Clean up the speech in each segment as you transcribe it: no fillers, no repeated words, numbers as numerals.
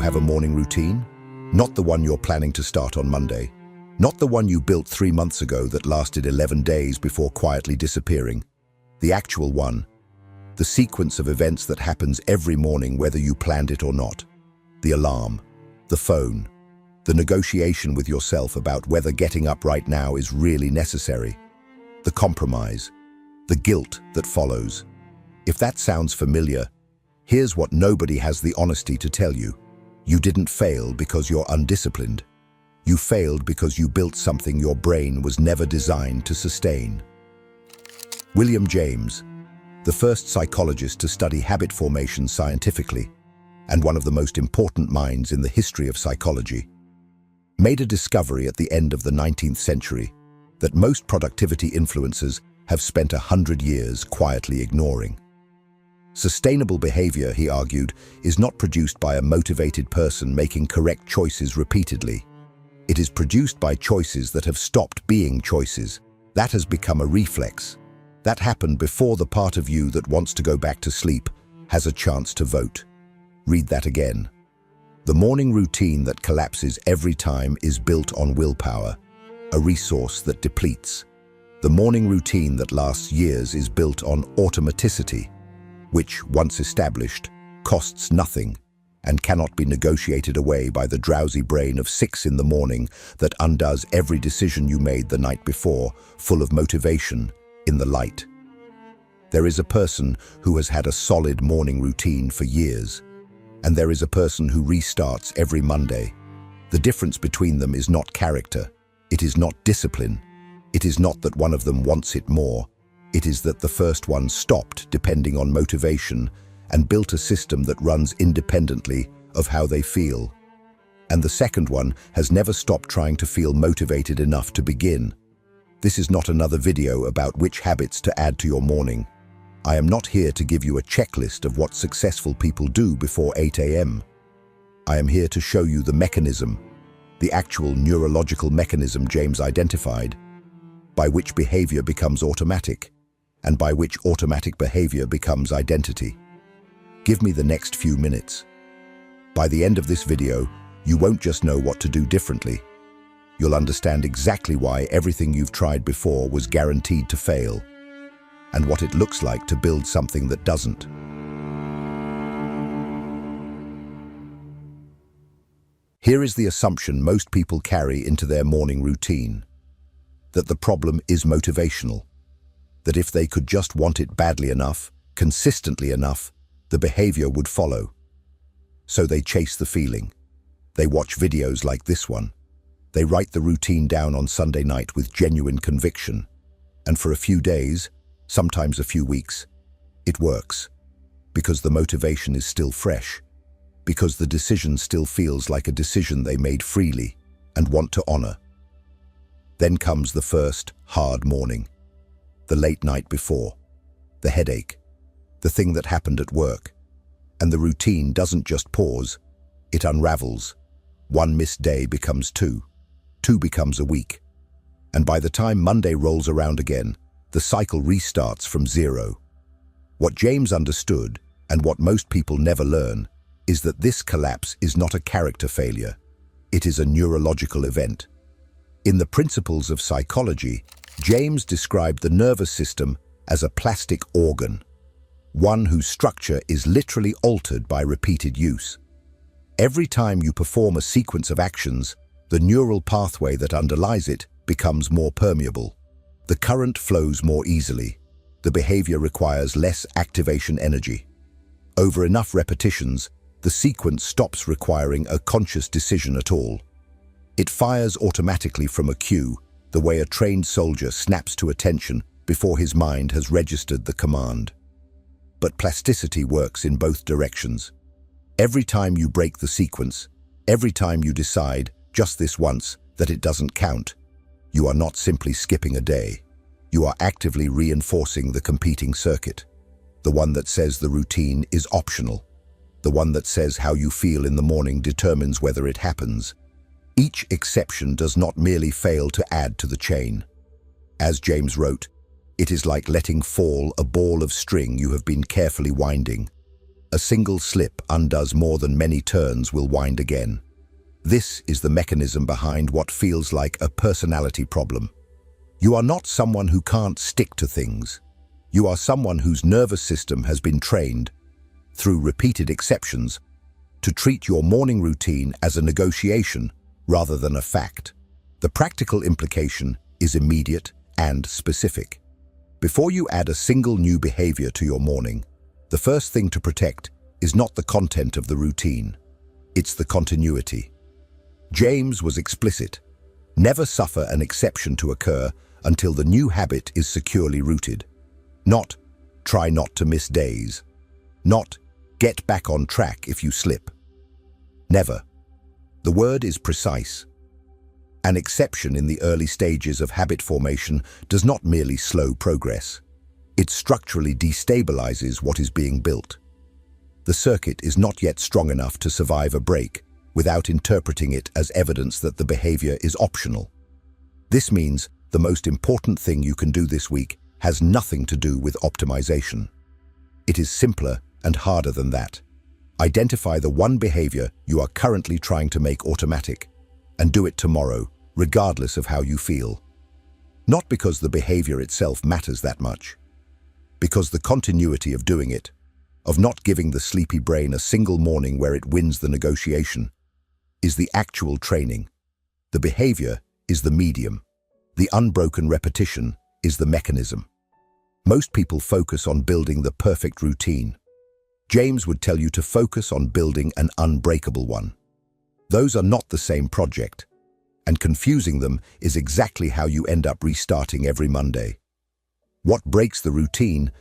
have a morning routine? Not the one you're planning to start on Monday. Not the one you built 3 months ago that lasted 11 days before quietly disappearing. The actual one. The sequence of events that happens every morning whether you planned it or not. The alarm. The phone. The negotiation with yourself about whether getting up right now is really necessary. The compromise. The guilt that follows. If that sounds familiar, here's what nobody has the honesty to tell you. You didn't fail because you're undisciplined. You failed because you built something your brain was never designed to sustain. William James, the first psychologist to study habit formation scientifically, and one of the most important minds in the history of psychology, made a discovery at the end of the 19th century that most productivity influencers have spent 100 years quietly ignoring. Sustainable behavior, he argued, is not produced by a motivated person making correct choices repeatedly. It is produced by choices that have stopped being choices. That has become a reflex. That happened before the part of you that wants to go back to sleep has a chance to vote. Read that again. The morning routine that collapses every time is built on willpower, a resource that depletes. The morning routine that lasts years is built on automaticity, which, once established, costs nothing and cannot be negotiated away by the drowsy brain of 6 in the morning that undoes every decision you made the night before, full of motivation, in the light. There is a person who has had a solid morning routine for years, and there is a person who restarts every Monday. The difference between them is not character. It is not discipline. It is not that one of them wants it more. It is that the first one stopped depending on motivation and built a system that runs independently of how they feel. And the second one has never stopped trying to feel motivated enough to begin. This is not another video about which habits to add to your morning. I am not here to give you a checklist of what successful people do before 8 a.m. I am here to show you the mechanism, the actual neurological mechanism James identified, by which behavior becomes automatic, and by which automatic behavior becomes identity. Give me the next few minutes. By the end of this video, you won't just know what to do differently. You'll understand exactly why everything you've tried before was guaranteed to fail, and what it looks like to build something that doesn't. Here is the assumption most people carry into their morning routine: that the problem is motivational, that if they could just want it badly enough, consistently enough, the behavior would follow. So they chase the feeling. They watch videos like this one. They write the routine down on Sunday night with genuine conviction. And for a few days, sometimes a few weeks, it works. Because the motivation is still fresh. Because the decision still feels like a decision they made freely and want to honor. Then comes the first hard morning. The late night before. The headache. The thing that happened at work. And the routine doesn't just pause, it unravels. One missed day becomes two. Two becomes a week. And by the time Monday rolls around again, the cycle restarts from zero. What James understood, and what most people never learn, is that this collapse is not a character failure. It is a neurological event. In the Principles of Psychology, James described the nervous system as a plastic organ, one whose structure is literally altered by repeated use. Every time you perform a sequence of actions, the neural pathway that underlies it becomes more permeable. The current flows more easily. The behavior requires less activation energy. Over enough repetitions, the sequence stops requiring a conscious decision at all. It fires automatically from a cue, the way a trained soldier snaps to attention before his mind has registered the command. But plasticity works in both directions. Every time you break the sequence, every time you decide, just this once, that it doesn't count, you are not simply skipping a day. You are actively reinforcing the competing circuit. The one that says the routine is optional. The one that says how you feel in the morning determines whether it happens. Each exception does not merely fail to add to the chain. As James wrote, it is like letting fall a ball of string you have been carefully winding. A single slip undoes more than many turns will wind again. This is the mechanism behind what feels like a personality problem. You are not someone who can't stick to things. You are someone whose nervous system has been trained, through repeated exceptions, to treat your morning routine as a negotiation rather than a fact. The practical implication is immediate and specific. Before you add a single new behavior to your morning, the first thing to protect is not the content of the routine, it's the continuity. James was explicit. Never suffer an exception to occur until the new habit is securely rooted. Not, try not to miss days. Not, get back on track if you slip. Never. The word is precise. An exception in the early stages of habit formation does not merely slow progress. It structurally destabilizes what is being built. The circuit is not yet strong enough to survive a break without interpreting it as evidence that the behavior is optional. This means the most important thing you can do this week has nothing to do with optimization. It is simpler and harder than that. Identify the one behavior you are currently trying to make automatic, and do it tomorrow, regardless of how you feel. Not because the behavior itself matters that much, because the continuity of doing it, of not giving the sleepy brain a single morning where it wins the negotiation, is the actual training. The behavior is the medium. The unbroken repetition is the mechanism. Most people focus on building the perfect routine. James would tell you to focus on building an unbreakable one. Those are not the same project, and confusing them is exactly how you end up restarting every Monday. What breaks the routine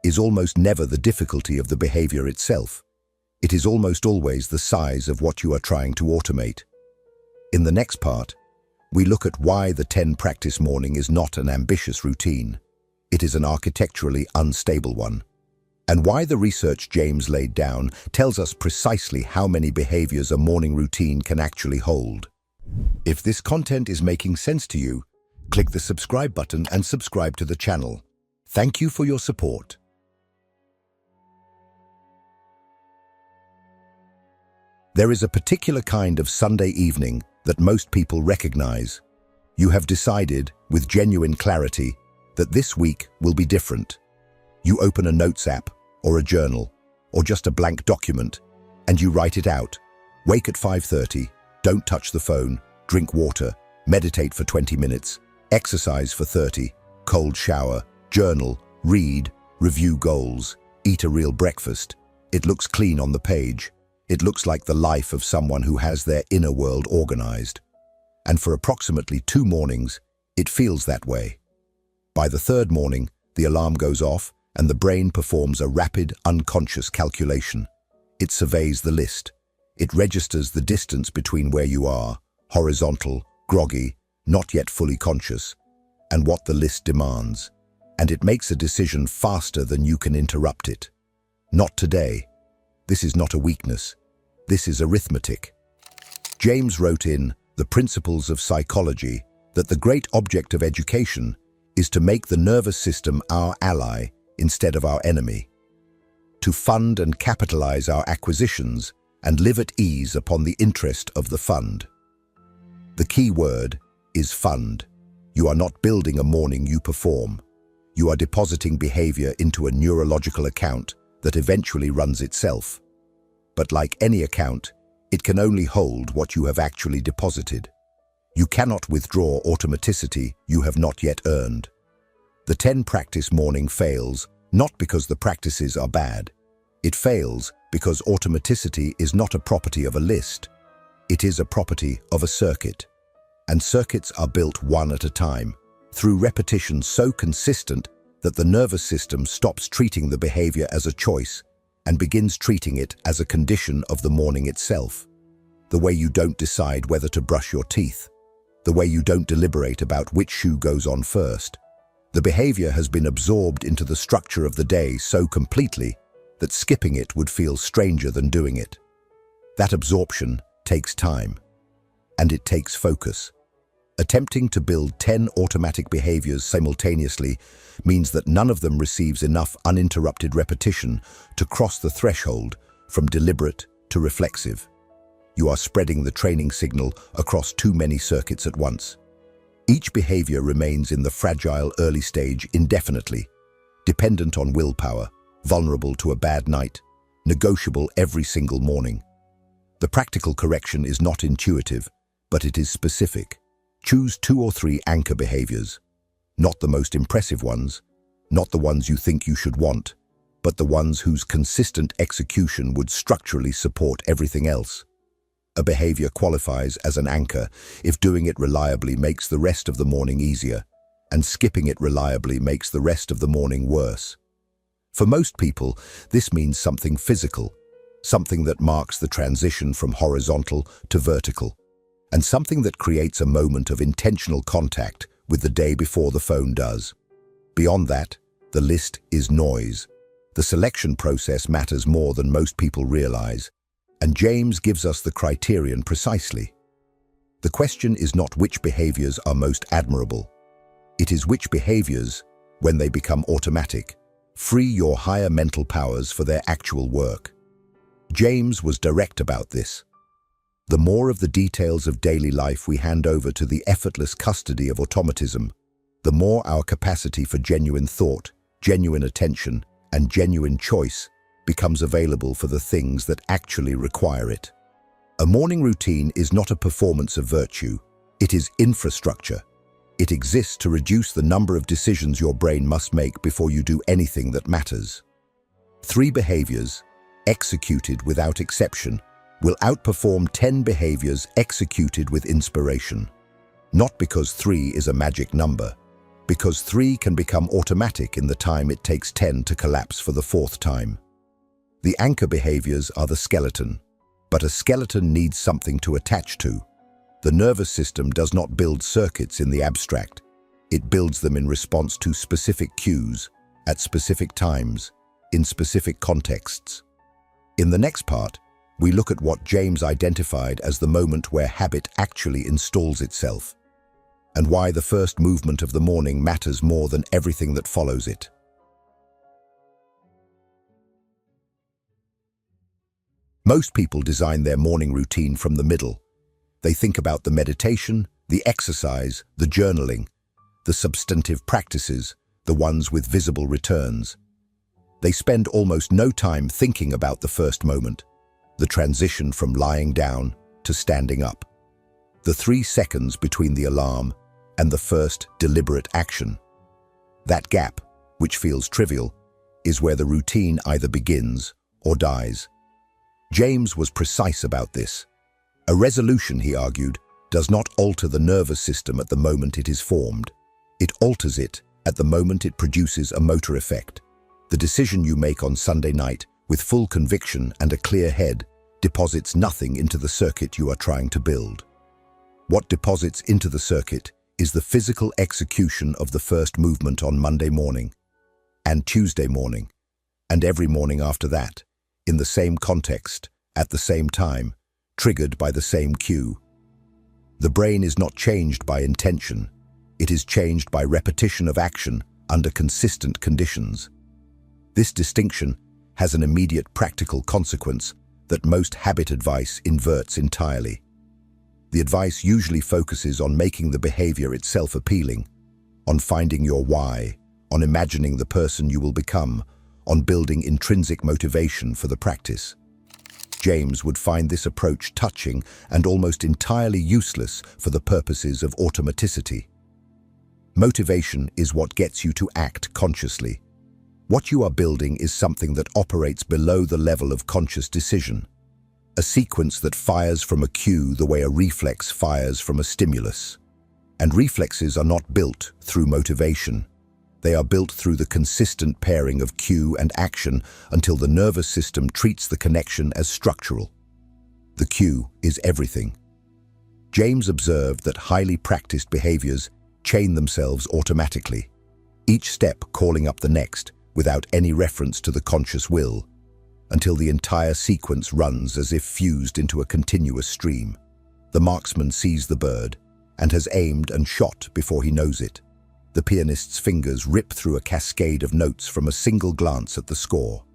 is almost never the difficulty of the behavior itself. It is almost always the size of what you are trying to automate. In the next part, we look at why the 10-practice morning is not an ambitious routine. It is an architecturally unstable one. And why the research James laid down tells us precisely how many behaviors a morning routine can actually hold. If this content is making sense to you, click the subscribe button and subscribe to the channel. Thank you for your support. There is a particular kind of Sunday evening that most people recognize. You have decided, with genuine clarity, that this week will be different. You open a notes app, or a journal, or just a blank document, and you write it out. Wake at 5:30, don't touch the phone, drink water, meditate for 20 minutes, exercise for 30, cold shower, journal, read, review goals, eat a real breakfast. It looks clean on the page. It looks like the life of someone who has their inner world organized. And for approximately 2 mornings, it feels that way. By the 3rd morning, the alarm goes off and the brain performs a rapid, unconscious calculation. It surveys the list. It registers the distance between where you are, horizontal, groggy, not yet fully conscious, and what the list demands. And it makes a decision faster than you can interrupt it. Not today. This is not a weakness. This is arithmetic. James wrote in The Principles of Psychology that the great object of education is to make the nervous system our ally instead of our enemy, to fund and capitalize our acquisitions and live at ease upon the interest of the fund. The key word is fund. You are not building a morning you perform. You are depositing behavior into a neurological account that eventually runs itself. But like any account, it can only hold what you have actually deposited. You cannot withdraw automaticity you have not yet earned. The 10-practice morning fails not because the practices are bad. It fails because automaticity is not a property of a list. It is a property of a circuit. And circuits are built one at a time, through repetition so consistent that the nervous system stops treating the behavior as a choice and begins treating it as a condition of the morning itself. The way you don't decide whether to brush your teeth. The way you don't deliberate about which shoe goes on first. The behavior has been absorbed into the structure of the day so completely that skipping it would feel stranger than doing it. That absorption takes time, and it takes focus. Attempting to build 10 automatic behaviors simultaneously means that none of them receives enough uninterrupted repetition to cross the threshold from deliberate to reflexive. You are spreading the training signal across too many circuits at once. Each behavior remains in the fragile early stage indefinitely, dependent on willpower, vulnerable to a bad night, negotiable every single morning. The practical correction is not intuitive, but it is specific. Choose 2 or 3 anchor behaviors, not the most impressive ones, not the ones you think you should want, but the ones whose consistent execution would structurally support everything else. A behavior qualifies as an anchor if doing it reliably makes the rest of the morning easier, and skipping it reliably makes the rest of the morning worse. For most people, this means something physical, something that marks the transition from horizontal to vertical, and something that creates a moment of intentional contact with the day before the phone does. Beyond that, the list is noise. The selection process matters more than most people realize, and James gives us the criterion precisely. The question is not which behaviors are most admirable. It is which behaviors, when they become automatic, free your higher mental powers for their actual work. James was direct about this. The more of the details of daily life we hand over to the effortless custody of automatism, the more our capacity for genuine thought, genuine attention, and genuine choice becomes available for the things that actually require it. A morning routine is not a performance of virtue, it is infrastructure. It exists to reduce the number of decisions your brain must make before you do anything that matters. 3 behaviors, executed without exception, will outperform 10 behaviors executed with inspiration. Not because 3 is a magic number, because 3 can become automatic in the time it takes 10 to collapse for the 4th time. The anchor behaviors are the skeleton, but a skeleton needs something to attach to. The nervous system does not build circuits in the abstract. It builds them in response to specific cues, at specific times, in specific contexts. In the next part, we look at what James identified as the moment where habit actually installs itself, and why the first movement of the morning matters more than everything that follows it. Most people design their morning routine from the middle. They think about the meditation, the exercise, the journaling, the substantive practices, the ones with visible returns. They spend almost no time thinking about the first moment, the transition from lying down to standing up, the 3 seconds between the alarm and the first deliberate action. That gap, which feels trivial, is where the routine either begins or dies. James was precise about this. A resolution, he argued, does not alter the nervous system at the moment it is formed. It alters it at the moment it produces a motor effect. The decision you make on Sunday night, with full conviction and a clear head, deposits nothing into the circuit you are trying to build. What deposits into the circuit is the physical execution of the first movement on Monday morning, and Tuesday morning, and every morning after that, in the same context, at the same time, triggered by the same cue. The brain is not changed by intention. It is changed by repetition of action under consistent conditions. This distinction has an immediate practical consequence that most habit advice inverts entirely. The advice usually focuses on making the behavior itself appealing, on finding your why, on imagining the person you will become, on building intrinsic motivation for the practice. James would find this approach touching and almost entirely useless for the purposes of automaticity. Motivation is what gets you to act consciously. What you are building is something that operates below the level of conscious decision, a sequence that fires from a cue the way a reflex fires from a stimulus. And reflexes are not built through motivation. They are built through the consistent pairing of cue and action until the nervous system treats the connection as structural. The cue is everything. James observed that highly practiced behaviors chain themselves automatically, each step calling up the next without any reference to the conscious will, until the entire sequence runs as if fused into a continuous stream. The marksman sees the bird and has aimed and shot before he knows it. The pianist's fingers rip through a cascade of notes from a single glance at the score.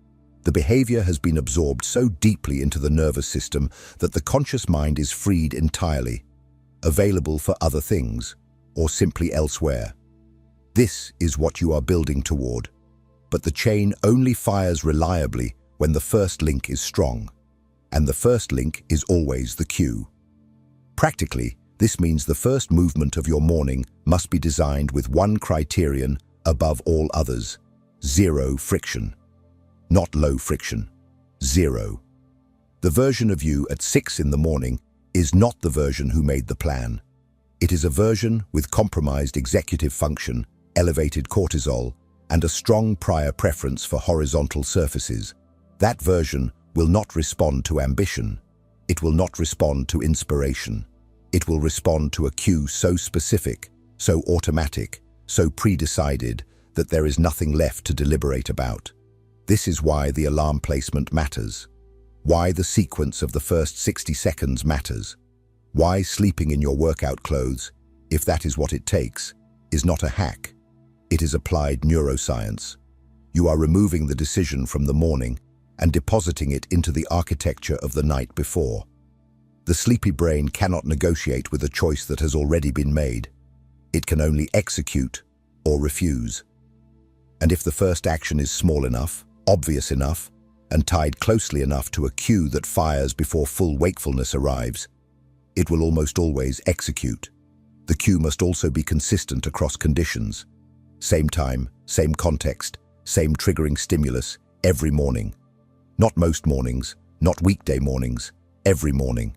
The behavior has been absorbed so deeply into the nervous system that the conscious mind is freed entirely, available for other things, or simply elsewhere. This is what you are building toward. But the chain only fires reliably when the first link is strong, and the first link is always the cue. Practically, this means the first movement of your morning must be designed with one criterion above all others: zero friction. Not low friction, zero. The version of you at 6 in the morning is not the version who made the plan. It is a version with compromised executive function, elevated cortisol, and a strong prior preference for horizontal surfaces. That version will not respond to ambition. It will not respond to inspiration. It will respond to a cue so specific, so automatic, so pre-decided that there is nothing left to deliberate about. This is why the alarm placement matters. Why the sequence of the first 60 seconds matters. Why sleeping in your workout clothes, if that is what it takes, is not a hack. It is applied neuroscience. You are removing the decision from the morning and depositing it into the architecture of the night before. The sleepy brain cannot negotiate with a choice that has already been made. It can only execute or refuse. And if the first action is small enough, obvious enough, and tied closely enough to a cue that fires before full wakefulness arrives, it will almost always execute. The cue must also be consistent across conditions. Same time, same context, same triggering stimulus, every morning. Not most mornings, not weekday mornings, every morning.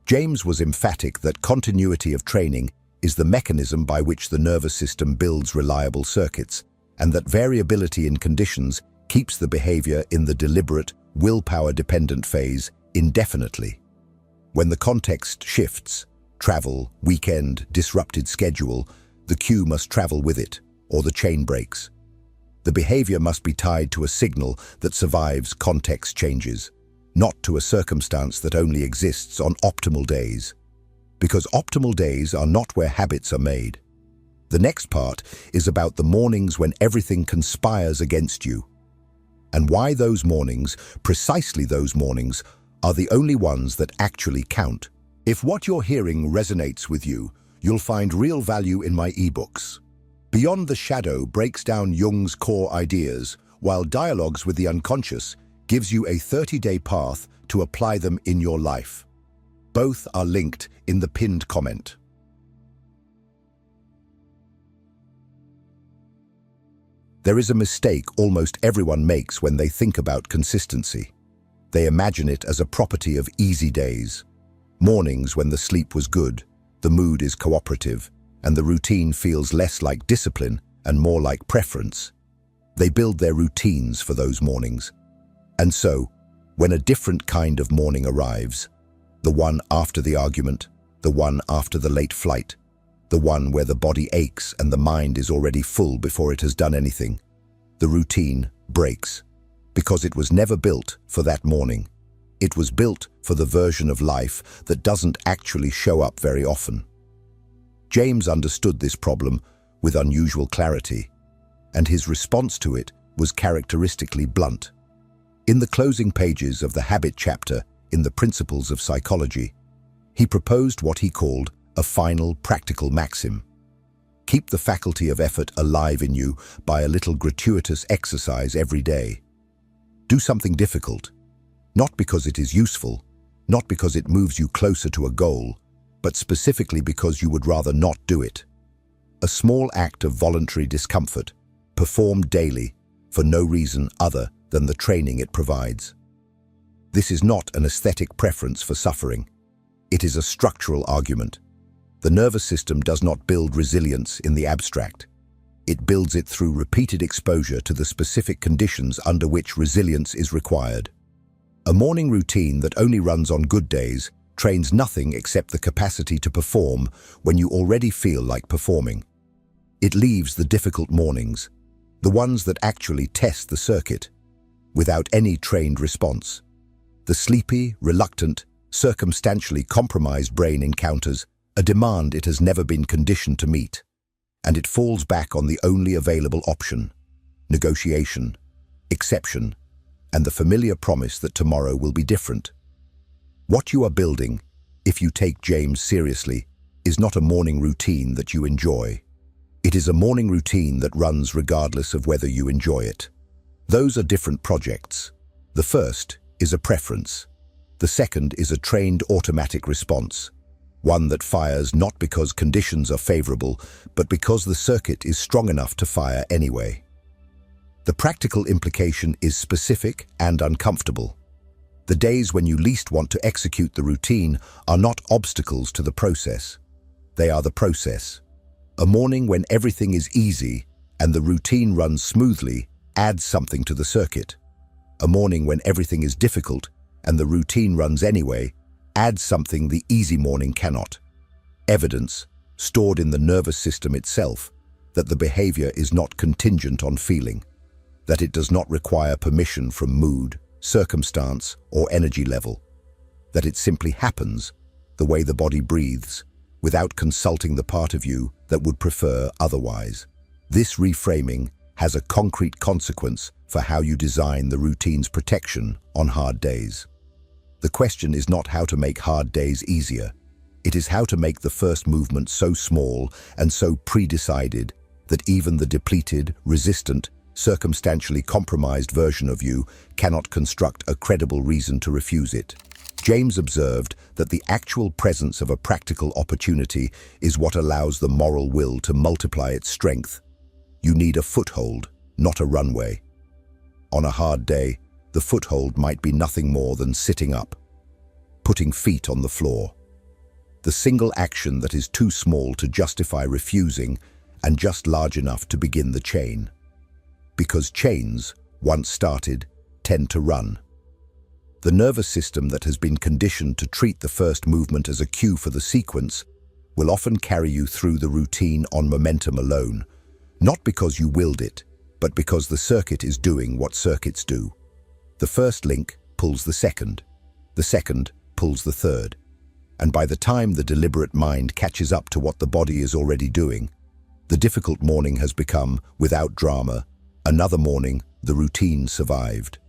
James was emphatic that continuity of training is the mechanism by which the nervous system builds reliable circuits, and that variability in conditions keeps the behavior in the deliberate, willpower-dependent phase indefinitely. When the context shifts, travel, weekend, disrupted schedule, the cue must travel with it, or the chain breaks. The behavior must be tied to a signal that survives context changes, not to a circumstance that only exists on optimal days. Because optimal days are not where habits are made. The next part is about the mornings when everything conspires against you, and why those mornings, precisely those mornings, are the only ones that actually count. If what you're hearing resonates with you, you'll find real value in my ebooks. Beyond the Shadow breaks down Jung's core ideas, while Dialogues with the Unconscious gives you a 30-day path to apply them in your life. Both are linked in the pinned comment. There is a mistake almost everyone makes when they think about consistency. They imagine it as a property of easy days. Mornings when the sleep was good, the mood is cooperative, and the routine feels less like discipline and more like preference. They build their routines for those mornings. And so, when a different kind of morning arrives, the one after the argument, the one after the late flight, the one where the body aches and the mind is already full before it has done anything, the routine breaks, because it was never built for that morning. It was built for the version of life that doesn't actually show up very often. James understood this problem with unusual clarity, and his response to it was characteristically blunt. In the closing pages of the Habit chapter in the Principles of Psychology, he proposed what he called a final practical maxim. Keep the faculty of effort alive in you by a little gratuitous exercise every day. Do something difficult, not because it is useful, not because it moves you closer to a goal, but specifically because you would rather not do it. A small act of voluntary discomfort, performed daily, for no reason other than the training it provides. This is not an aesthetic preference for suffering. It is a structural argument. The nervous system does not build resilience in the abstract. It builds it through repeated exposure to the specific conditions under which resilience is required. A morning routine that only runs on good days trains nothing except the capacity to perform when you already feel like performing. It leaves the difficult mornings, the ones that actually test the circuit, without any trained response. The sleepy, reluctant, circumstantially compromised brain encounters a demand it has never been conditioned to meet, and it falls back on the only available option: negotiation, exception, and the familiar promise that tomorrow will be different. What you are building, if you take James seriously, is not a morning routine that you enjoy. It is a morning routine that runs regardless of whether you enjoy it. Those are different projects. The first is a preference. The second is a trained automatic response, one that fires not because conditions are favorable, but because the circuit is strong enough to fire anyway. The practical implication is specific and uncomfortable. The days when you least want to execute the routine are not obstacles to the process. They are the process. A morning when everything is easy and the routine runs smoothly adds something to the circuit. A morning when everything is difficult and the routine runs anyway adds something the easy morning cannot. Evidence, stored in the nervous system itself, that the behavior is not contingent on feeling, that it does not require permission from mood, circumstance, or energy level, that it simply happens, the way the body breathes, without consulting the part of you that would prefer otherwise. This reframing has a concrete consequence for how you design the routine's protection on hard days. The question is not how to make hard days easier. It is how to make the first movement so small and so pre-decided that even the depleted, resistant, circumstantially compromised version of you cannot construct a credible reason to refuse it. James observed that the actual presence of a practical opportunity is what allows the moral will to multiply its strength. You need a foothold, not a runway. On a hard day, the foothold might be nothing more than sitting up, putting feet on the floor. The single action that is too small to justify refusing and just large enough to begin the chain. Because chains, once started, tend to run. The nervous system that has been conditioned to treat the first movement as a cue for the sequence will often carry you through the routine on momentum alone, not because you willed it, but because the circuit is doing what circuits do. The first link pulls the second pulls the third, and by the time the deliberate mind catches up to what the body is already doing, the difficult morning has become, without drama, another morning the routine survived.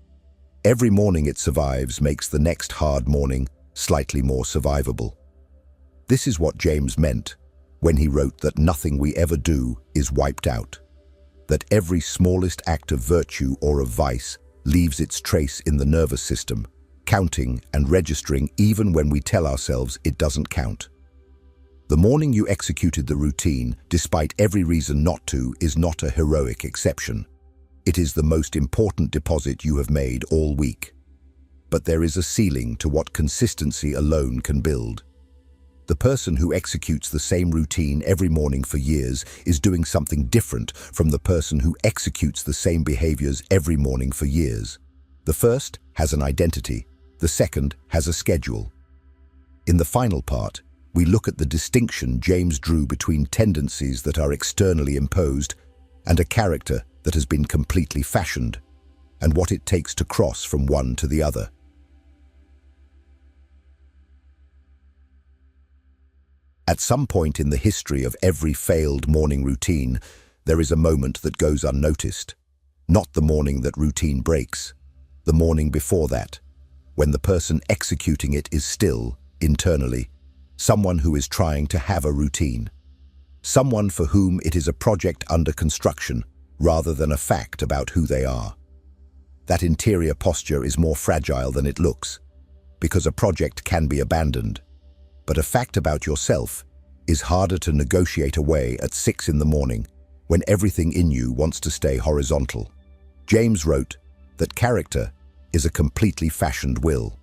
Every morning it survives makes the next hard morning slightly more survivable. This is what James meant when he wrote that nothing we ever do is wiped out, that every smallest act of virtue or of vice leaves its trace in the nervous system, counting and registering even when we tell ourselves it doesn't count. The morning you executed the routine, despite every reason not to, is not a heroic exception. It is the most important deposit you have made all week. But there is a ceiling to what consistency alone can build. The person who executes the same routine every morning for years is doing something different from the person who executes the same behaviors every morning for years. The first has an identity, the second has a schedule. In the final part, we look at the distinction James drew between tendencies that are externally imposed and a character that has been completely fashioned, and what it takes to cross from one to the other. At some point in the history of every failed morning routine, there is a moment that goes unnoticed. Not the morning that routine breaks, the morning before that, when the person executing it is still, internally, someone who is trying to have a routine. Someone for whom it is a project under construction, rather than a fact about who they are. That interior posture is more fragile than it looks, because a project can be abandoned. But a fact about yourself is harder to negotiate away at 6 in the morning, when everything in you wants to stay horizontal. James wrote that character is a completely fashioned will.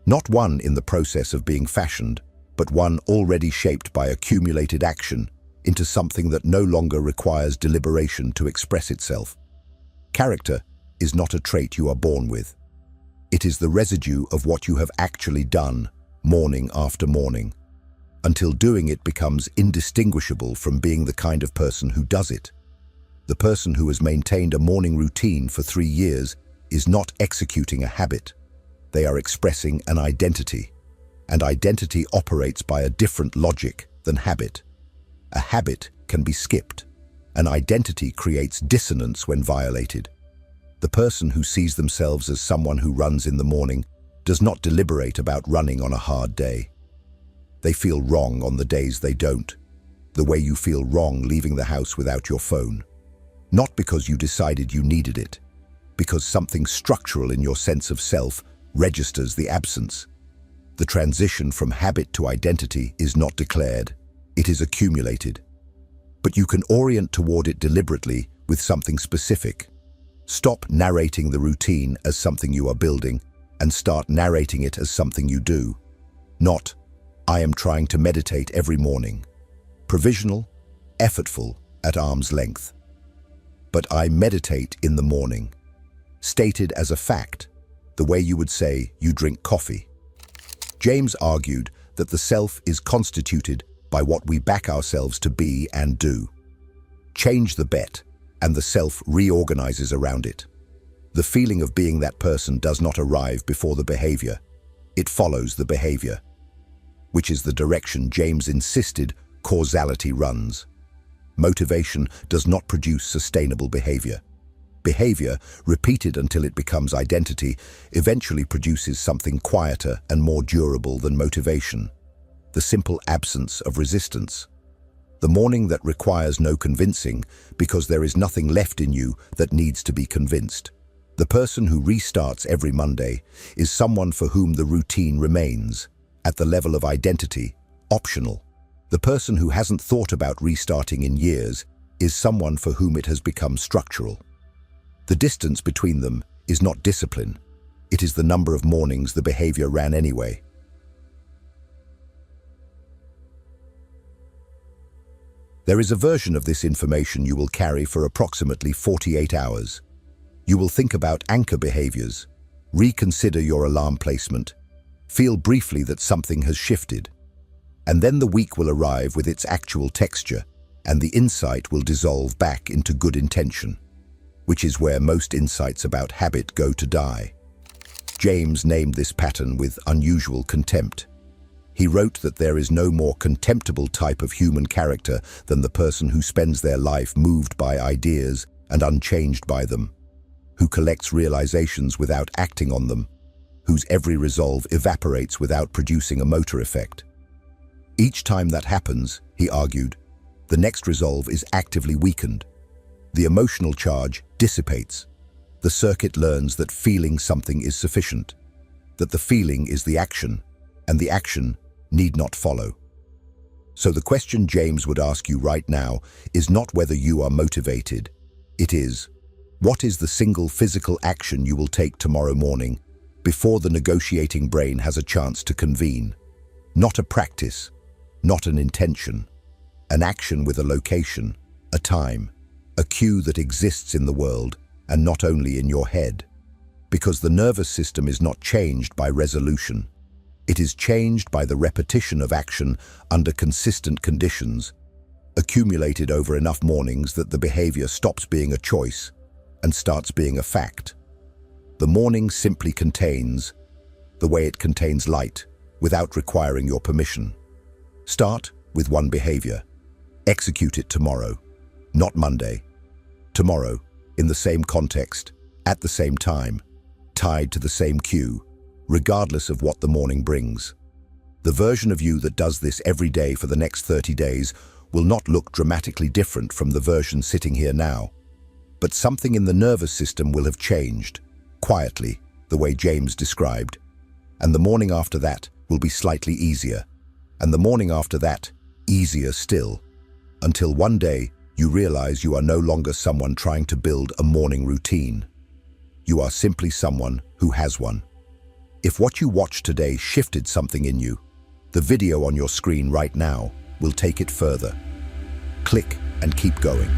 Not one in the process of being fashioned, but one already shaped by accumulated action into something that no longer requires deliberation to express itself. Character is not a trait you are born with. It is the residue of what you have actually done, morning after morning, until doing it becomes indistinguishable from being the kind of person who does it. The person who has maintained a morning routine for 3 years is not executing a habit. They are expressing an identity, and identity operates by a different logic than habit. A habit can be skipped. An identity creates dissonance when violated. The person who sees themselves as someone who runs in the morning does not deliberate about running on a hard day. They feel wrong on the days they don't, the way you feel wrong leaving the house without your phone. Not because you decided you needed it, because something structural in your sense of self registers the absence. The transition from habit to identity is not declared, it is accumulated. But you can orient toward it deliberately with something specific. Stop narrating the routine as something you are building and start narrating it as something you do. Not, I am trying to meditate every morning. Provisional, effortful, at arm's length. But I meditate in the morning. Stated as a fact, the way you would say you drink coffee. James argued that the self is constituted by what we back ourselves to be and do. Change the bet, and the self reorganizes around it. The feeling of being that person does not arrive before the behavior. It follows the behavior, which is the direction James insisted causality runs. Motivation does not produce sustainable behavior. Behavior, repeated until it becomes identity, eventually produces something quieter and more durable than motivation. The simple absence of resistance. The morning that requires no convincing because there is nothing left in you that needs to be convinced. The person who restarts every Monday is someone for whom the routine remains, at the level of identity, optional. The person who hasn't thought about restarting in years is someone for whom it has become structural. The distance between them is not discipline. It is the number of mornings the behavior ran anyway. There is a version of this information you will carry for approximately 48 hours. You will think about anchor behaviors, reconsider your alarm placement, feel briefly that something has shifted, and then the week will arrive with its actual texture, and the insight will dissolve back into good intention, which is where most insights about habit go to die. James named this pattern with unusual contempt. He wrote that there is no more contemptible type of human character than the person who spends their life moved by ideas and unchanged by them, who collects realizations without acting on them, whose every resolve evaporates without producing a motor effect. Each time that happens, he argued, the next resolve is actively weakened. The emotional charge dissipates. The circuit learns that feeling something is sufficient, that the feeling is the action, and the action need not follow. So the question James would ask you right now is not whether you are motivated. It is, what is the single physical action you will take tomorrow morning before the negotiating brain has a chance to convene? Not a practice, not an intention, an action with a location, a time, a cue that exists in the world and not only in your head. Because the nervous system is not changed by resolution. It is changed by the repetition of action under consistent conditions, accumulated over enough mornings that the behavior stops being a choice and starts being a fact. The morning simply contains, the way it contains light, without requiring your permission. Start with one behavior. Execute it tomorrow, not Monday. Tomorrow, in the same context, at the same time, tied to the same cue, regardless of what the morning brings. The version of you that does this every day for the next 30 days will not look dramatically different from the version sitting here now. But something in the nervous system will have changed, quietly, the way James described. And the morning after that will be slightly easier. And the morning after that, easier still. Until one day, you realize you are no longer someone trying to build a morning routine. You are simply someone who has one. If what you watched today shifted something in you, the video on your screen right now will take it further. Click and keep going.